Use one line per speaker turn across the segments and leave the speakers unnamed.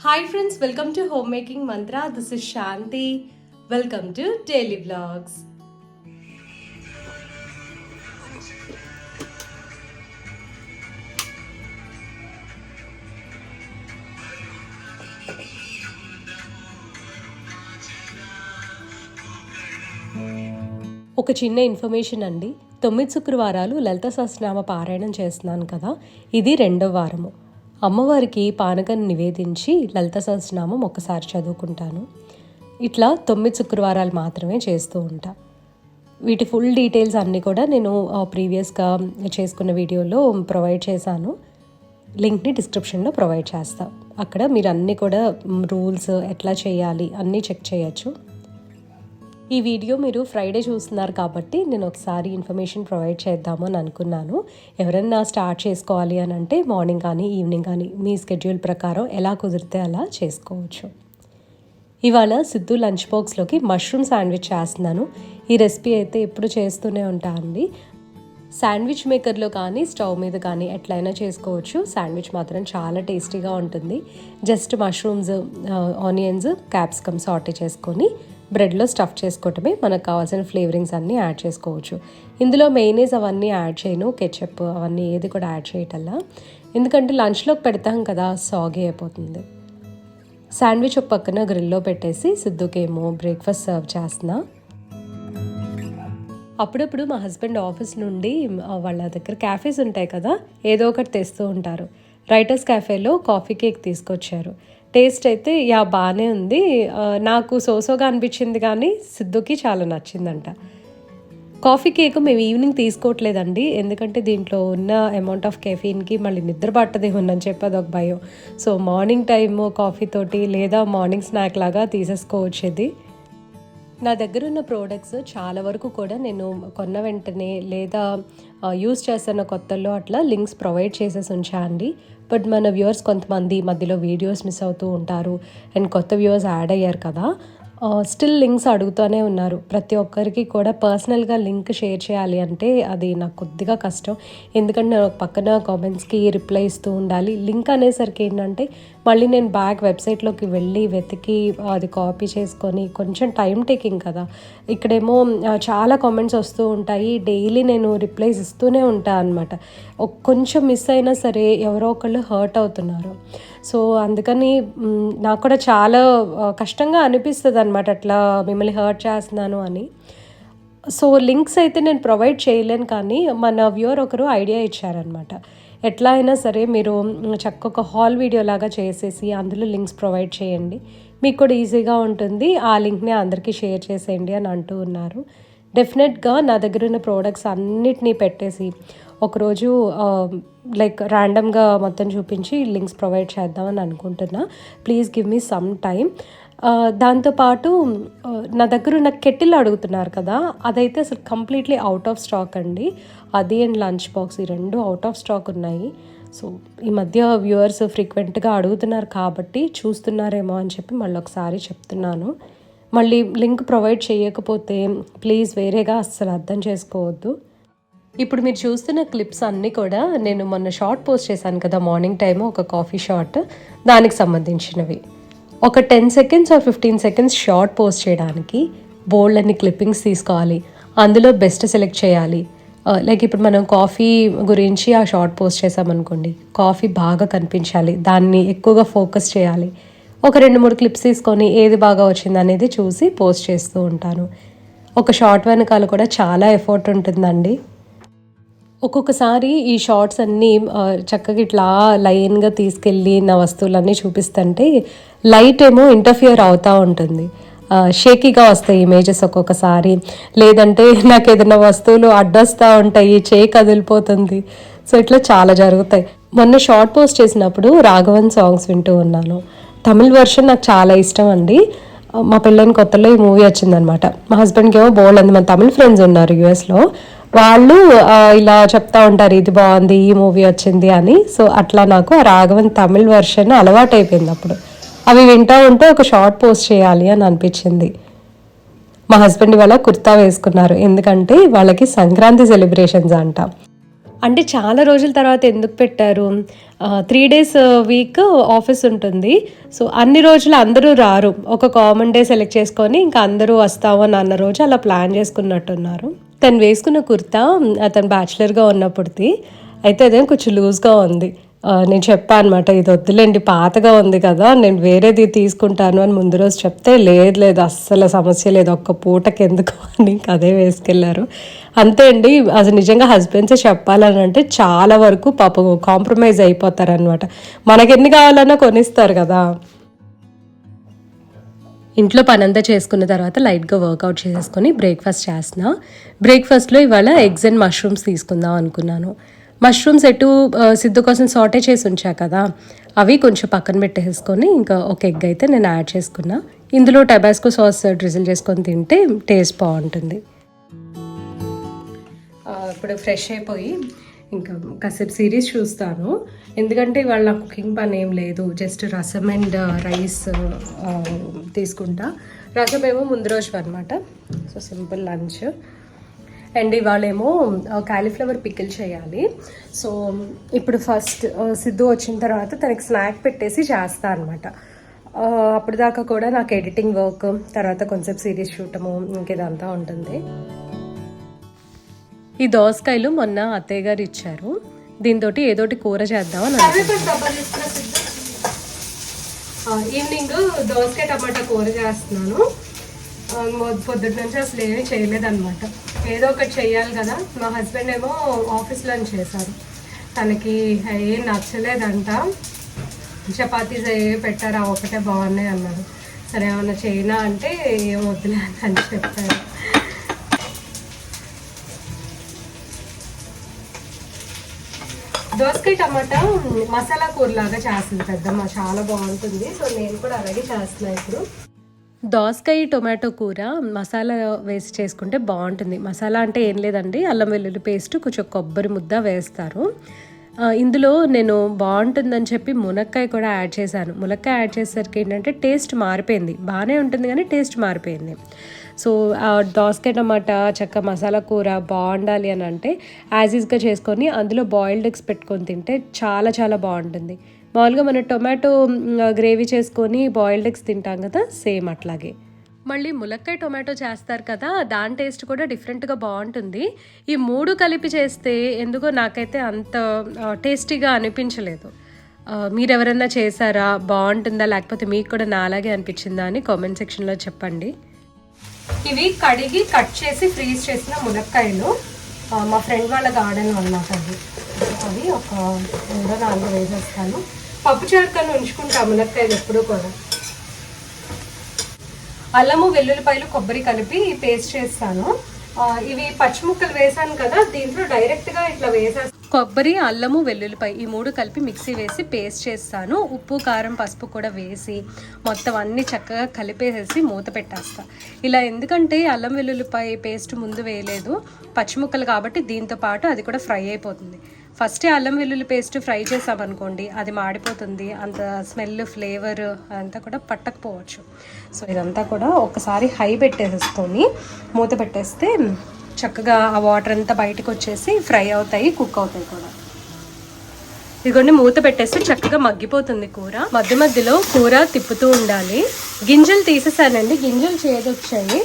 Hi friends, welcome to Homemaking Mantra. This is Shanti. Welcome to Daily Vlogs. ఒక చిన్న information అండి. 9 శుక్రవారాలు లలిత సహస్రనామ పారాయణం చేస్తున్నాను కదా, ఇది 2వ వారము. అమ్మవారికి పానకం నివేదించి లలిత సహస్రనామం ఒకసారి చదువుకుంటాను. ఇట్లా 9 శుక్రవారాలు మాత్రమే చేస్తూ ఉంటా. వీటి ఫుల్ డీటెయిల్స్ అన్నీ కూడా నేను ప్రీవియస్గా చేసుకున్న వీడియోలో ప్రొవైడ్ చేశాను. లింక్ని డిస్క్రిప్షన్లో ప్రొవైడ్ చేస్తా. అక్కడ మీరు అన్నీ కూడా రూల్స్ ఎట్లా చేయాలి అన్నీ చెక్ చేయొచ్చు. ఈ వీడియో మీరు ఫ్రైడే చూస్తున్నారు కాబట్టి నేను ఒకసారి ఇన్ఫర్మేషన్ ప్రొవైడ్ చేద్దాము అని అనుకున్నాను. ఎవరైనా స్టార్ట్ చేసుకోవాలి అని అంటే మార్నింగ్ కానీ ఈవినింగ్ కానీ మీ స్కెడ్యూల్ ప్రకారం ఎలా కుదిరితే అలా చేసుకోవచ్చు. ఇవాళ సిద్ధు లంచ్ బాక్స్లోకి మష్రూమ్ శాండ్విచ్ చేస్తున్నాను. ఈ రెసిపీ అయితే ఎప్పుడు చేస్తూనే ఉంటానండి. శాండ్విచ్ మేకర్లో కానీ స్టవ్ మీద కానీ ఎట్లయినా చేసుకోవచ్చు. శాండ్విచ్ మాత్రం చాలా టేస్టీగా ఉంటుంది. Just mushrooms, onions, capsicum Sathe చేసుకొని బ్రెడ్లో స్టఫ్ చేసుకోవటమే. మనకు కావాల్సిన ఫ్లేవరింగ్స్ అన్నీ యాడ్ చేసుకోవచ్చు. ఇందులో మెయినేజ్ అవన్నీ యాడ్ చేయను, కెచప్ అవన్నీ ఏది కూడా యాడ్ చేయటల్లా, ఎందుకంటే లంచ్లోకి పెడతాం కదా, సాగే అయిపోతుంది. శాండ్విచ్ ఒక పక్కన గ్రిల్లో పెట్టేసి సిద్ధుకేమో బ్రేక్ఫాస్ట్ సర్వ్ చేస్తున్నా. అప్పుడప్పుడు మా హస్బెండ్ ఆఫీస్ నుండి వాళ్ళ దగ్గర క్యాఫేస్ ఉంటాయి కదా, ఏదో ఒకటి తెస్తూ ఉంటారు. రైటర్స్ క్యాఫేలో కాఫీ కేక్ తీసుకొచ్చారు. టేస్ట్ అయితే బాగానే ఉంది. నాకు సోసోగా అనిపించింది కానీ సిద్ధుకి చాలా నచ్చిందంట. కాఫీ కేక్ మేము ఈవినింగ్ తీసుకోవట్లేదండి, ఎందుకంటే దీంట్లో ఉన్న అమౌంట్ ఆఫ్ కెఫీన్కి మళ్ళీ నిద్ర పట్టదేమోనని చెప్పి అదొక భయం. సో మార్నింగ్ టైము కాఫీ తోటి లేదా మార్నింగ్ స్నాక్ లాగా తీసేసుకోవచ్చు. ఇది నా దగ్గర ఉన్న ప్రోడక్ట్స్ చాలా వరకు కూడా నేను కొన్న వెంటనే లేదా యూస్ చేస్తున్న కొత్తల్లో అట్లా లింక్స్ ప్రొవైడ్ చేసేసి ఉంచా అండి. బట్ మన వ్యూవర్స్ కొంతమంది మధ్యలో వీడియోస్ మిస్ అవుతూ ఉంటారు అండ్ కొత్త వ్యూవర్స్ యాడ్ అయ్యారు కదా, స్టిల్ లింక్స్ అడుగుతూనే ఉన్నారు. ప్రతి ఒక్కరికి కూడా పర్సనల్గా లింక్ షేర్ చేయాలి అంటే అది నాకు కొద్దిగా కష్టం, ఎందుకంటే నేను పక్కన కామెంట్స్కి రిప్లై ఇస్తూ ఉండాలి. లింక్ అనేసరికి ఏంటంటే మళ్ళీ నేను బ్యాక్ వెబ్సైట్లోకి వెళ్ళి వెతికి అది కాపీ చేసుకొని కొంచెం టైం టేకింగ్ కదా. ఇక్కడేమో చాలా కామెంట్స్ వస్తూ ఉంటాయి, డైలీ నేను రిప్లైస్ ఇస్తూనే ఉంటాను అనమాట. కొంచెం మిస్ అయినా సరే ఎవరో ఒకళ్ళు హర్ట్ అవుతున్నారు. సో అందుకని నాకు కూడా చాలా కష్టంగా అనిపిస్తుంది అనమాట, అట్లా మిమ్మల్ని హర్ట్ చేస్తున్నాను అని. సో లింక్స్ అయితే నేను ప్రొవైడ్ చేయలేను, కానీ మన వ్యూవర్ ఒకరు ఐడియా ఇచ్చారనమాట. ఎట్లా అయినా సరే మీరు చక్కగా ఒక హాల్ వీడియో లాగా చేసేసి అందులో లింక్స్ ప్రొవైడ్ చేయండి, మీకు కూడా ఈజీగా ఉంటుంది. ఆ లింక్ని అందరికీ షేర్ చేసేయండి అని అంటూ ఉన్నారు. డెఫినెట్గా నా దగ్గర ఉన్న ప్రోడక్ట్స్ అన్నిటినీ పెట్టేసి ఒకరోజు లైక్ ర్యాండమ్గా మొత్తం చూపించి లింక్స్ ప్రొవైడ్ చేద్దామని అనుకుంటున్నా. Please give me some time. దాంతోపాటు నా దగ్గర ఉన్న కెటిల్ అడుగుతున్నారు కదా, అదైతే అసలు కంప్లీట్లీ అవుట్ ఆఫ్ స్టాక్ అండి. అది అండ్ లంచ్ బాక్స్, ఈ 2 అవుట్ ఆఫ్ స్టాక్ ఉన్నాయి. సో ఈ మధ్య వ్యూవర్స్ ఫ్రీక్వెంట్గా అడుగుతున్నారు కాబట్టి చూస్తున్నారేమో అని చెప్పి మళ్ళీ ఒకసారి చెప్తున్నాను. మళ్ళీ లింక్ ప్రొవైడ్ చేయకపోతే ప్లీజ్ వేరేగా అస్సలు అర్థం చేసుకోవద్దు. ఇప్పుడు మీరు చూస్తున్న క్లిప్స్ అన్నీ కూడా నేను మొన్న షార్ట్ పోస్ట్ చేశాను కదా మార్నింగ్ టైము, ఒక కాఫీ షార్ట్, దానికి సంబంధించినవి. ఒక 10 seconds are 15 seconds short post చేయడానికి బోల్డ్ అన్ని క్లిప్పింగ్స్ తీసుకోవాలి, అందులో బెస్ట్ సెలెక్ట్ చేయాలి. లైక్ ఇప్పుడు మనం కాఫీ గురించి ఆ షార్ట్ పోస్ట్ చేసామనుకోండి, కాఫీ బాగా కనిపించాలి, దాన్ని ఎక్కువగా ఫోకస్ చేయాలి. ఒక 2-3 క్లిప్స్ తీసుకొని ఏది బాగా వచ్చింది అనేది చూసి పోస్ట్ చేస్తూ ఉంటాను. ఒక షార్ట్ వెనకాల కూడా చాలా ఎఫర్ట్ ఉంటుందండి. ఒక్కొక్కసారి ఈ షార్ట్స్ అన్నీ చక్కగా ఇట్లా లైన్గా తీసుకెళ్ళి నా వస్తువులన్నీ చూపిస్తుంటే లైట్ ఏమో ఇంటర్ఫియర్ అవుతూ ఉంటుంది, షేకీగా వస్తాయి ఇమేజెస్ ఒక్కొక్కసారి, లేదంటే నాకు ఏదైనా వస్తువులు అడ్డొస్తూ ఉంటాయి, చేయి కదిలిపోతుంది. సో ఇట్లా చాలా జరుగుతాయి. మొన్న షార్ట్ పోస్ట్ చేసినప్పుడు రాఘవన్ సాంగ్స్ వింటూ ఉన్నాను. తమిళ్ వర్షన్ నాకు చాలా ఇష్టం అండి. మా పెళ్ళైన కొత్తలో ఈ మూవీ వచ్చిందనమాట. మా హస్బెండ్కి ఏమో బోల్డ్ అంది, మన తమిళ్ ఫ్రెండ్స్ ఉన్నారు యూఎస్లో, వాళ్ళు ఇలా చెప్తా ఉంటారు ఇది బాగుంది, ఈ మూవీ వచ్చింది అని. సో అట్లా నాకు ఆ రాఘవన్ తమిళ్ వర్షన్ అలవాటు అయిపోయింది. అప్పుడు అవి వింటూ ఉంటే ఒక షార్ట్ పోస్ట్ చేయాలి అని అనిపించింది. మా హస్బెండ్ ఇవాళ కుర్తా వేసుకున్నారు, ఎందుకంటే వాళ్ళకి సంక్రాంతి సెలబ్రేషన్స్ అంట. అంటే చాలా రోజుల తర్వాత ఎందుకు పెట్టారు 3 days వీక్ ఆఫీస్ ఉంటుంది. సో అన్ని రోజులు అందరూ రారు. ఒక కామన్ డే సెలెక్ట్ చేసుకొని ఇంకా అందరూ వస్తాము అని అన్న రోజు అలా ప్లాన్ చేసుకున్నట్టున్నారు. తను వేసుకున్న కుర్తా అతను బ్యాచిలర్గా ఉన్నప్పుడుది అయితే అదేం కొంచెం లూజ్గా ఉంది. నేను చెప్పాను అనమాట, ఇది వద్దులేండి పాతగా ఉంది కదా, నేను వేరేది తీసుకుంటాను అని ముందు రోజు చెప్తే, లేదు లేదు అస్సలు సమస్య లేదు, ఒక్క పూటకి ఎందుకు అని ఇంకా అదే వేసుకెళ్ళారు. అంతే అండి, అసలు నిజంగా హస్బెండ్సే చెప్పాలని అంటే చాలా వరకు పాపం కాంప్రమైజ్ అయిపోతారనమాట. మనకి ఎన్ని కావాలన్నా కొనిస్తారు కదా. ఇంట్లో పనంతా చేసుకున్న తర్వాత లైట్గా వర్కౌట్ చేసేసుకొని బ్రేక్ఫాస్ట్ చేస్తున్నా. బ్రేక్ఫాస్ట్లో ఇవాళ ఎగ్స్ అండ్ మష్రూమ్స్ తీసుకుందాం అనుకున్నాను. మష్రూమ్స్ సిద్ధు కోసం సాటే చేసి ఉంచా కదా, అవి కొంచెం పక్కన పెట్టేసుకొని ఇంకా ఒక ఎగ్ అయితే నేను యాడ్ చేసుకున్నా. ఇందులో టబాస్కో సాస్ డ్రిజిల్ చేసుకొని తింటే టేస్ట్ బాగుంటుంది. ఇప్పుడు ఫ్రెష్ అయిపోయి ఇంకా కాసేపు సిరీస్ చూస్తాను. ఎందుకంటే ఇవాళ కుకింగ్ పని ఏం లేదు, జస్ట్ రసం అండ్ రైస్ తీసుకుంటా. రసం ఏమో ముందు రోజు అనమాట, సో సింపుల్ లంచ్. అండ్ ఇవాళేమో కాలీఫ్లవర్ పికిల్ చేయాలి. సో ఇప్పుడు ఫస్ట్ సిద్ధు వచ్చిన తర్వాత తనకి స్నాక్ పెట్టేసి చేస్తా అనమాట. అప్పుడు దాకా కూడా నాకు ఎడిటింగ్ వర్క్, తర్వాత కొంచెం సిరీస్ చూడటము ఇంకేదంతా ఉంటుంది. ఈ దోసకాయలు మొన్న అత్తయ్య గారు ఇచ్చారు, దీంతో ఏదోటి కూర చేద్దామని. ఈవినింగ్ దోసకాయ టమాటా కూర చేస్తున్నాను. పొద్దుటి నుంచి అసలు ఏమీ చేయలేదన్నమాట, ఏదో ఒకటి చెయ్యాలి కదా. మా హస్బెండ్ ఏమో ఆఫీస్ లంచ్ చేశారు, తనకి ఏం నచ్చలేదంట, చపాతీస్ ఏ పెట్టారు ఒకటే బాగున్నాయి అన్నారు. సరే ఏమన్నా చేయనా అంటే ఏం వద్దులే అని చెప్పారు. దోసకాయ టమాటా మసాలా కూరలాగా చేస్తుంది పెద్దమ్మ, చాలా బాగుంటుంది. సో నేను కూడా అలాగే చేస్తున్నాను ఇప్పుడు. దోసకాయ టొమాటో కూర మసాలా వేసి చేసుకుంటే బాగుంటుంది. మసాలా అంటే ఏం లేదండి, అల్లం వెల్లుల్లి పేస్ట్, కొంచెం కొబ్బరి ముద్ద వేస్తారు. ఇందులో నేను బాగుంటుందని చెప్పి మునక్కాయ కూడా యాడ్ చేశాను. మునక్కాయ యాడ్ చేసేసరికి ఏంటంటే టేస్ట్ మారిపోయింది, బాగానే ఉంటుంది కానీ టేస్ట్ మారిపోయింది. సో దోసకాయ టమాటా చక్క మసాలా కూర బాగుండాలి అని అంటే యాజ్ ఈజ్గా చేసుకొని అందులో బాయిల్డ్ ఎగ్స్ పెట్టుకొని తింటే చాలా చాలా బాగుంటుంది. మామూలుగా మనం టొమాటో గ్రేవీ చేసుకొని బాయిల్డ్ ఎగ్స్ తింటాం కదా, సేమ్ అట్లాగే. మళ్ళీ ములక్కాయ టొమాటో చేస్తారు కదా, దాని టేస్ట్ కూడా డిఫరెంట్గా బాగుంటుంది. ఈ మూడు కలిపి చేస్తే ఎందుకో నాకైతే అంత టేస్టీగా అనిపించలేదు. మీరు ఎవరైనా చేశారా, బాగుంటుందా, లేకపోతే మీకు కూడా నాలాగే అనిపించిందా అని కామెంట్ సెక్షన్లో చెప్పండి. ఇవి కడిగి కట్ చేసి ఫ్రీజ్ చేసిన మునక్కాయలు, మా ఫ్రెండ్ వాళ్ళ గార్డెన్ అన్నమాట. అవి ఒక 3-4 వేసేస్తాను. పప్పు చారుకని ఉంచుకుంటా మునక్కాయలు ఎప్పుడూ కూడా. అల్లము వెల్లుల్లిపాయలు కొబ్బరి కలిపి పేస్ట్ చేస్తాను. ఇవి పచ్చిముక్కలు వేసాను కదా, దీంట్లో డైరెక్ట్గా ఇట్లా వేసేస్తాను. కొబ్బరి, అల్లము, వెల్లుల్లిపాయ ఈ 3 కలిపి మిక్సీ వేసి పేస్ట్ చేస్తాను. ఉప్పు, కారం, పసుపు కూడా వేసి మొత్తం అన్నీ చక్కగా కలిపేసేసి మూత పెట్టేస్తా. ఇలా ఎందుకంటే అల్లం వెల్లుల్లిపాయ పేస్ట్ ముందు వేయలేదు, పచ్చిముక్కలు కాబట్టి దీంతో పాటు అది కూడా ఫ్రై అయిపోతుంది. ఫస్టే అల్లం వెల్లుల్లి పేస్ట్ ఫ్రై చేసామనుకోండి అది మాడిపోతుంది, అంత స్మెల్ ఫ్లేవర్ అంతా కూడా పట్టకపోవచ్చు. సో ఇదంతా కూడా ఒకసారి హై పెట్టేసుకొని మూత పెట్టేస్తే చక్కగా ఆ వాటర్ అంతా బయటకు వచ్చేసి ఫ్రై అవుతాయి, కుక్ అవుతాయి కూడా. ఇదిగోండి మూత పెట్టేస్తే చక్కగా మగ్గిపోతుంది కూర. మధ్య మధ్యలో కూర తిప్పుతూ ఉండాలి. గింజలు తీసేసానండి, గింజలు చేదొచ్చాయి,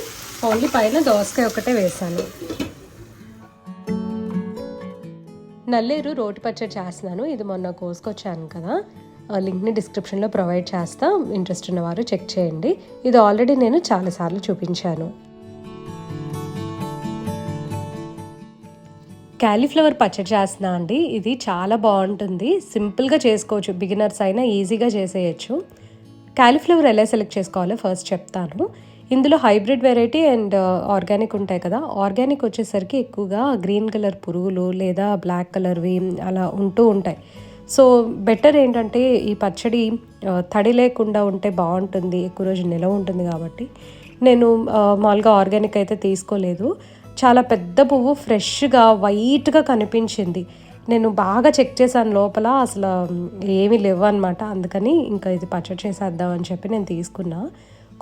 ఓన్లీ పైన దోసకాయ ఒకటే వేసాను. నల్లేరు రోటి పచ్చడి చేస్తున్నాను. ఇది మొన్న కోసుకొచ్చాను కదా, లింక్ని డిస్క్రిప్షన్లో ప్రొవైడ్ చేస్తా, ఇంట్రెస్ట్ ఉన్నవారు చెక్ చేయండి. ఇది ఆల్రెడీ నేను చాలాసార్లు చూపించాను. కాలీఫ్లవర్ పచ్చడి చేస్తున్నా అండి. ఇది చాలా బాగుంటుంది, సింపుల్గా చేసుకోవచ్చు, బిగినర్స్ అయినా ఈజీగా చేసేయచ్చు. కాలీఫ్లవర్ ఎలా సెలెక్ట్ చేసుకోవాలో ఫస్ట్ చెప్తాను. ఇందులో హైబ్రిడ్ వెరైటీ అండ్ ఆర్గానిక్ ఉంటాయి కదా. ఆర్గానిక్ వచ్చేసరికి ఎక్కువగా గ్రీన్ కలర్ పురుగులు లేదా బ్లాక్ కలర్వి అలా ఉంటూ ఉంటాయి. సో బెటర్ ఏంటంటే ఈ పచ్చడి తడి లేకుండా ఉంటే బాగుంటుంది, ఎక్కువ రోజు నిలవ ఉంటుంది. కాబట్టి నేను మామూలుగా ఆర్గానిక్ అయితే తీసుకోలేదు. చాలా పెద్ద పువ్వు ఫ్రెష్గా వైట్గా కనిపించింది. నేను బాగా చెక్ చేశాను లోపల, అసలు ఏమీ లేవు అనమాట. అందుకని ఇంకా ఇది పచ్చడి చేసేద్దామని చెప్పి నేను తీసుకున్నా.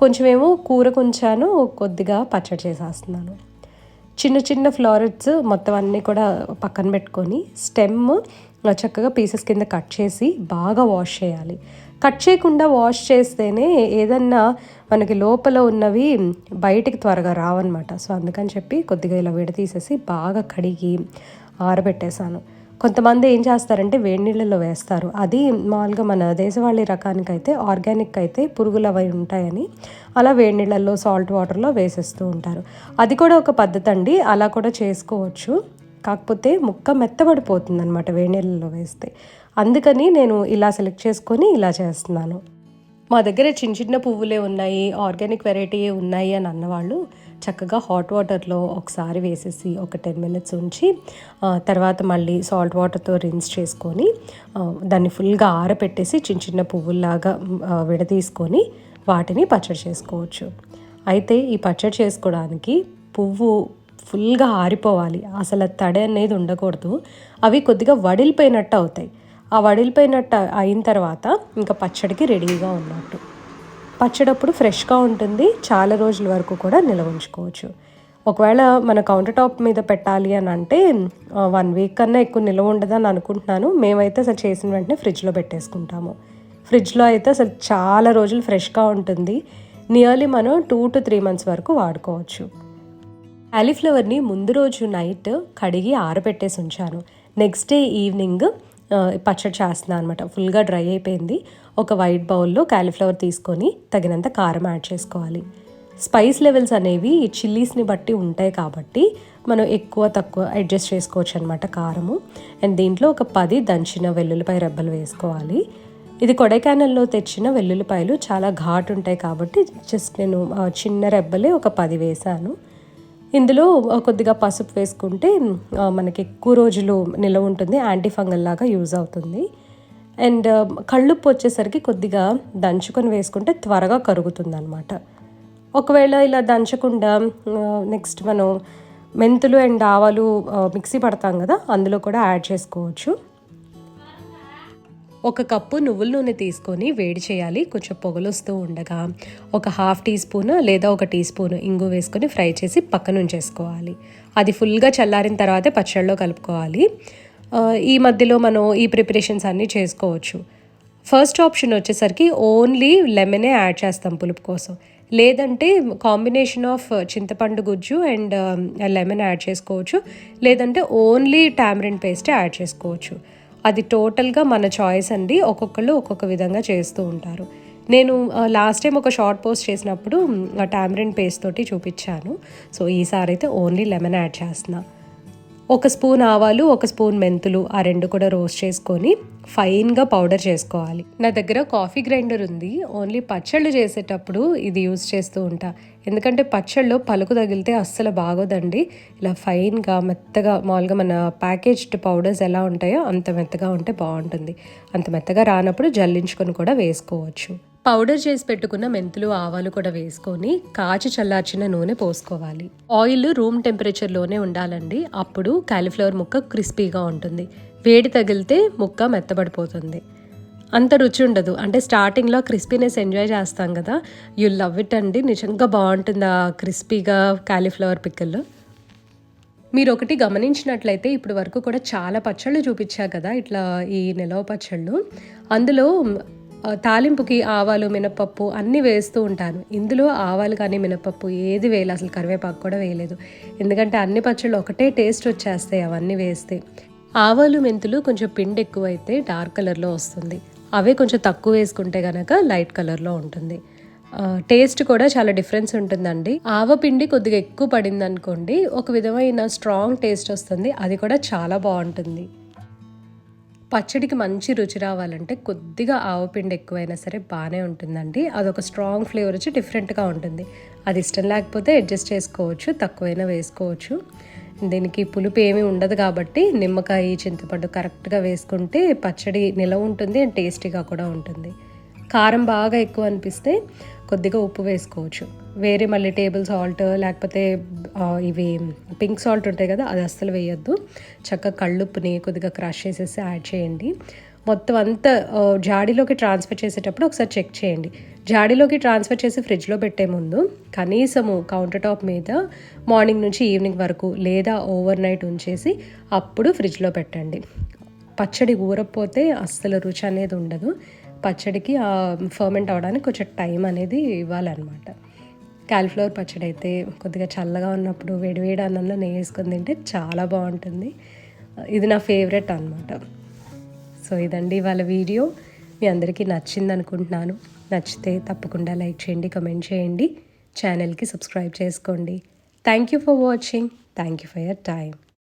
కొంచెమేమో కూర కొంచాను, కొద్దిగా పచ్చడి చేసేస్తున్నాను. చిన్న చిన్న ఫ్లారెట్స్ మొత్తం అన్నీ కూడా పక్కన పెట్టుకొని స్టెమ్ చక్కగా పీసెస్ కింద కట్ చేసి బాగా వాష్ చేయాలి. కట్ చేయకుండా వాష్ చేస్తేనే ఏదన్నా మనకి లోపల ఉన్నవి బయటికి త్వరగా రావన్నమాట. సో అందుకని చెప్పి కొద్దిగా ఇలా విడతీసేసి బాగా కడిగి ఆరబెట్టేశాను. కొంతమంది ఏం చేస్తారంటే వేడి నీళ్ళలో వేస్తారు. అది మామూలుగా మన దేశవాళీ రకానికైతే ఆర్గానిక్ అయితే పురుగులు అవి ఉంటాయని అలా వేడి నీళ్ళల్లో సాల్ట్ వాటర్లో వేసేస్తూ ఉంటారు. అది కూడా ఒక పద్ధతి అండి, అలా కూడా చేసుకోవచ్చు. కాకపోతే ముక్క మెత్తబడిపోతుంది అనమాట వేడి నీళ్ళలో వేస్తే. అందుకని నేను ఇలా సెలెక్ట్ చేసుకొని ఇలా చేస్తున్నాను. మా దగ్గర చిన్న చిన్న పువ్వులే ఉన్నాయి, ఆర్గానిక్ వెరైటీయే ఉన్నాయి అని అన్నవాళ్ళు చక్కగా హాట్ వాటర్లో ఒకసారి వేసేసి ఒక 10 minutes ఉంచి తర్వాత మళ్ళీ సాల్ట్ వాటర్తో రిన్స్ చేసుకొని దాన్ని ఫుల్గా ఆరబెట్టేసి చిన్న చిన్న పువ్వుల్లాగా విడదీసుకొని వాటిని పచ్చడి చేసుకోవచ్చు. అయితే ఈ పచ్చడి చేసుకోవడానికి పువ్వు ఫుల్గా ఆరిపోవాలి, అసలు తడి అనేది ఉండకూడదు. అవి కొద్దిగా వడిలిపోయినట్టు అవుతాయి. ఆ వడిలిపోయినట్టు అయిన తర్వాత ఇంకా పచ్చడికి రెడీగా ఉన్నట్టు. పచ్చడప్పుడు ఫ్రెష్గా ఉంటుంది, చాలా రోజుల వరకు కూడా నిల్వ ఉంచుకోవచ్చు. ఒకవేళ మన కౌంటర్ టాప్ మీద పెట్టాలి అని అంటే 1 week కన్నా ఎక్కువ నిల్వ ఉండదని అనుకుంటున్నాను. మేమైతే అసలు చేసిన వెంటనే ఫ్రిడ్జ్లో పెట్టేసుకుంటాము. ఫ్రిడ్జ్లో అయితే అసలు చాలా రోజులు ఫ్రెష్గా ఉంటుంది. నియర్లీ మనం 2 to 3 months వరకు వాడుకోవచ్చు. కాలీఫ్లవర్ని ముందు రోజు నైట్ కడిగి ఆరబెట్టేసి ఉంచాను. నెక్స్ట్ డే ఈవినింగ్ పచ్చడి చేస్తున్నాను అనమాట. ఫుల్గా డ్రై అయిపోయింది. ఒక వైట్ బౌల్లో కాలీఫ్లవర్ తీసుకొని తగినంత కారం యాడ్ చేసుకోవాలి. స్పైస్ లెవెల్స్ అనేవి ఈ చిల్లీస్ని బట్టి ఉంటాయి కాబట్టి మనం ఎక్కువ తక్కువ అడ్జస్ట్ చేసుకోవచ్చు అనమాట కారము. అండ్ దీంట్లో ఒక 10 దంచిన వెల్లుల్లిపాయ రెబ్బలు వేసుకోవాలి. ఇది కొడైకెనాల్లో తెచ్చిన వెల్లుల్లిపాయలు చాలా ఘాటు ఉంటాయి కాబట్టి జస్ట్ నేను చిన్న రెబ్బలే ఒక 10 వేసాను. ఇందులో కొద్దిగా పసుపు వేసుకుంటే మనకి ఎక్కువ రోజులు నిల్వ ఉంటుంది, యాంటీ ఫంగల్ లాగా యూజ్ అవుతుంది. అండ్ కళ్ళుప్పు వచ్చేసరికి కొద్దిగా దంచుకొని వేసుకుంటే త్వరగా కరుగుతుంది అనమాట. ఒకవేళ ఇలా దంచకుండా నెక్స్ట్ మనం మెంతులు అండ్ ఆవాలు మిక్సీ పడతాం కదా, అందులో కూడా యాడ్ చేసుకోవచ్చు. 1 కప్పు నువ్వుల నూనె తీసుకొని వేడి చేయాలి. కొంచెం పొగలొస్తూ ఉండగా ఒక 1/2 teaspoon లేదా 1 teaspoon ఇంగు వేసుకొని ఫ్రై చేసి పక్కన ఉంచేసుకోవాలి. అది ఫుల్గా చల్లారిన తర్వాతే పచ్చళ్ళలో కలుపుకోవాలి. ఈ మధ్యలో మనం ఈ ప్రిపరేషన్స్ అన్నీ చేసుకోవచ్చు. ఫస్ట్ ఆప్షన్ వచ్చేసరికి ఓన్లీ లెమనే యాడ్ చేస్తాం పులుపు కోసం. లేదంటే కాంబినేషన్ ఆఫ్ చింతపండు గుజ్జు అండ్ లెమన్ యాడ్ చేసుకోవచ్చు. లేదంటే ఓన్లీ టామరిన్ పేస్ట్ యాడ్ చేసుకోవచ్చు. అది టోటల్గా మన చాయిస్ అండి. ఒక్కొక్కళ్ళు ఒక్కొక్క విధంగా చేస్తూ ఉంటారు. నేను లాస్ట్ టైం ఒక షార్ట్ పోస్ట్ చేసినప్పుడు టామరిన్ పేస్ట్ తోటి చూపించాను. సో ఈసారి అయితే ఓన్లీ లెమన్ యాడ్ చేస్తున్నా. 1 స్పూన్ ఆవాలు, 1 స్పూన్ మెంతులు, ఆ 2 కూడా రోస్ట్ చేసుకొని ఫైన్గా పౌడర్ చేసుకోవాలి. నా దగ్గర కాఫీ గ్రైండర్ ఉంది. ఓన్లీ పచ్చళ్ళు చేసేటప్పుడు ఇది యూజ్ చేస్తూ ఉంటా. ఎందుకంటే పచ్చళ్ళు పలుకు తగిలితే అస్సలు బాగోదండి. ఇలా ఫైన్గా మెత్తగా మామూలుగా మన ప్యాకేజ్డ్ పౌడర్స్ ఎలా ఉంటాయో అంత మెత్తగా ఉంటే బాగుంటుంది. అంత మెత్తగా రానప్పుడు జల్లించుకొని కూడా వేసుకోవచ్చు. పౌడర్ చేసి పెట్టుకున్న మెంతులు, ఆవాలు కూడా వేసుకొని కాచి చల్లార్చిన నూనె పోసుకోవాలి. ఆయిల్ రూమ్ టెంపరేచర్లోనే ఉండాలండి. అప్పుడు కాలీఫ్లవర్ ముక్క క్రిస్పీగా ఉంటుంది. వేడి తగిలితే ముక్క మెత్తబడిపోతుంది, అంత రుచి ఉండదు. అంటే స్టార్టింగ్లో క్రిస్పీనెస్ ఎంజాయ్ చేస్తాం కదా, యూ లవ్ ఇట్ అండి. నిజంగా బాగుంటుంది ఆ క్రిస్పీగా కాలీఫ్లవర్ పిక్కల్లో. మీరు ఒకటి గమనించినట్లయితే ఇప్పుడు వరకు కూడా చాలా పచ్చళ్ళు చూపించా కదా, ఇట్లా ఈ నిలవ పచ్చళ్ళు. అందులో తాలింపుకి ఆవాలు, మినపప్పు అన్నీ వేస్తూ ఉంటాను. ఇందులో ఆవాలు కానీ మినపప్పు ఏది వేయలేదు, అసలు కరివేపాకు కూడా వేయలేదు. ఎందుకంటే అన్ని పచ్చళ్ళు ఒకటే టేస్ట్ వచ్చేస్తాయి అవన్నీ వేస్తే. ఆవాలు, మెంతులు కొంచెం పిండి ఎక్కువైతే డార్క్ కలర్లో వస్తుంది. అవే కొంచెం తక్కువ వేసుకుంటే కనుక లైట్ కలర్లో ఉంటుంది. టేస్ట్ కూడా చాలా డిఫరెన్స్ ఉంటుందండి. ఆవపిండి కొద్దిగా ఎక్కువ పడింది అనుకోండి, ఒక విధమైన స్ట్రాంగ్ టేస్ట్ వస్తుంది. అది కూడా చాలా బాగుంటుంది. పచ్చడికి మంచి రుచి రావాలంటే కొద్దిగా ఆవపిండి ఎక్కువైనా సరే బాగానే ఉంటుందండి. అదొక స్ట్రాంగ్ ఫ్లేవర్ వచ్చి డిఫరెంట్గా ఉంటుంది. అది ఇష్టం లేకపోతే అడ్జస్ట్ చేసుకోవచ్చు, తక్కువైనా వేసుకోవచ్చు. దీనికి పులుపు ఏమీ ఉండదు కాబట్టి నిమ్మకాయ, చింతపండు కరెక్ట్గా వేసుకుంటే పచ్చడి నిలవ ఉంటుంది అండ్ టేస్టీగా కూడా ఉంటుంది. కారం బాగా ఎక్కువ అనిపిస్తే కొద్దిగా ఉప్పు వేసుకోవచ్చు. వేరే మళ్ళీ టేబుల్ సాల్ట్ లేకపోతే ఇవి పింక్ సాల్ట్ ఉంటాయి కదా, అది అస్సలు వేయొద్దు. చక్కగా కళ్ళుప్పుని కొద్దిగా క్రష్ చేసేసి యాడ్ చేయండి. మొత్తం అంతా జాడీలోకి ట్రాన్స్ఫర్ చేసేటప్పుడు ఒకసారి చెక్ చేయండి. జాడీలోకి ట్రాన్స్ఫర్ చేసి ఫ్రిడ్జ్లో పెట్టే ముందు కనీసము కౌంటర్ టాప్ మీద మార్నింగ్ నుంచి ఈవినింగ్ వరకు లేదా ఓవర్ నైట్ ఉంచేసి అప్పుడు ఫ్రిడ్జ్లో పెట్టండి. పచ్చడి ఊరకపోతే అస్సలు రుచి అనేది ఉండదు. పచ్చడికి ఫర్మెంట్ అవ్వడానికి కొంచెం టైం అనేది ఇవ్వాలన్నమాట. కాలీఫ్లవర్ పచ్చడి అయితే కొద్దిగా చల్లగా ఉన్నప్పుడు వేడివేడి అన్నంలో నెయ్యేసుకొని తింటే చాలా బాగుంటుంది. ఇది నా ఫేవరెట్ అనమాట. సో ఇదండి ఇవాళ వీడియో. మీ అందరికీ నచ్చింది అనుకుంటున్నాను. నచ్చితే తప్పకుండా లైక్ చేయండి, కమెంట్ చేయండి, ఛానల్కి సబ్స్క్రైబ్ చేసుకోండి. Thank you for watching. Thank you for your time.